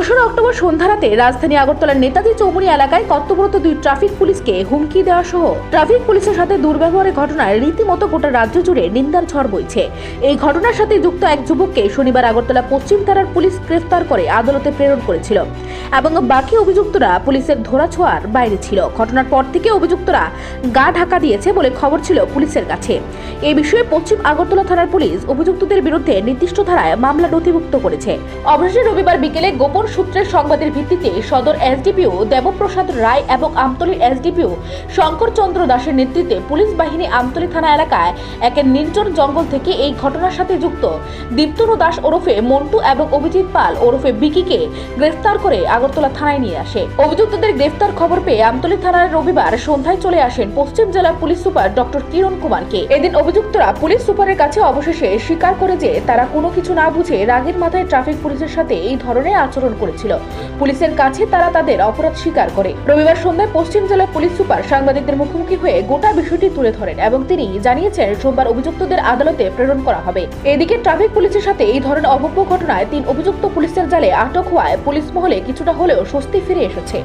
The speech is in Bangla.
দোসরা অক্টোবর সন্ধ্যা রাতে রাজধানী আগরতলার নেতাজি চৌমুহনী এলাকায় কর্তব্যরত দুই ট্রাফিক পুলিশকে হুমকি দেওয়া সহ ট্রাফিক পুলিশের সাথে দুর্ব্যবহারের ঘটনায় রীতিমতো গোটা রাজ্য জুড়ে নিন্দার ঝড় বইছে। এই ঘটনার সাথে যুক্ত এক যুবককে শনিবার আগরতলা পশ্চিম থানার পুলিশ গ্রেফতার করে আদালতে প্রেরণ করেছিল এবং বাকি অভিযুক্তরা পুলিশের ধরাছোঁয়ার বাইরে ছিল। ঘটনার পর থেকে অভিযুক্তরা গা ঢাকা দিয়েছে বলে খবর ছিল পুলিশের কাছে। এই বিষয়ে পশ্চিম আগরতলা থানার পুলিশ অভিযুক্তদের বিরুদ্ধে নির্দিষ্ট ধারায় মামলা নথিভুক্ত করেছে। অবশেষে রবিবার বিকেলে গোপন সূত্রের সংবাদের ভিত্তিতে সদর এসডিপিও দেবপ্রসাদ রায় এবং আমতলীর এসডিপিও শঙ্কর চন্দ্র দাসের নেতৃত্বে পুলিশ বাহিনী আমতলী থানা এলাকায় এক নির্জন জঙ্গল থেকে এই ঘটনার সাথে যুক্ত দীপ্তনু দাস ওরফে মন্টু এবং অভিজিৎ পাল ওরফে বিকিকে গ্রেফতার করে আগরতলা থানায় নিয়ে আসে। অভিযুক্তদের গ্রেফতার খবর পেয়ে আমতলী থানার রবিবার সন্ধ্যায় চলে আসেন পশ্চিম জেলার পুলিশ সুপার ডক্টর কিরণ কুমারকে। এদিন অভিযুক্তরা পুলিশ সুপারের কাছে অবশেষে স্বীকার করে যে তারা কোনো কিছু না বুঝে রাগের মাথায় ট্রাফিক পুলিশের সাথে এই ধরনের আচরণ করেছিল। পুলিশের কাছে তারা তাদের অপরাধ স্বীকার করে। রবিবার সন্ধ্যায় পশ্চিম জেলার পুলিশ সুপার সাংবাদিকদের মুখোমুখি হয়ে গোটা বিষয়টি তুলে ধরেন এবং তিনি জানিয়েছেন সোমবার অভিযুক্তদের আদালতে প্রেরণ করা হবে। এদিকে ট্রাফিক পুলিশের সাথে এই ধরনের অভব্য ঘটনায় 3 অভিযুক্ত পুলিশের জালে আটক হওয়ায় পুলিশ মহলে কিছুটা হলেও স্বস্তি ফিরে এসেছে।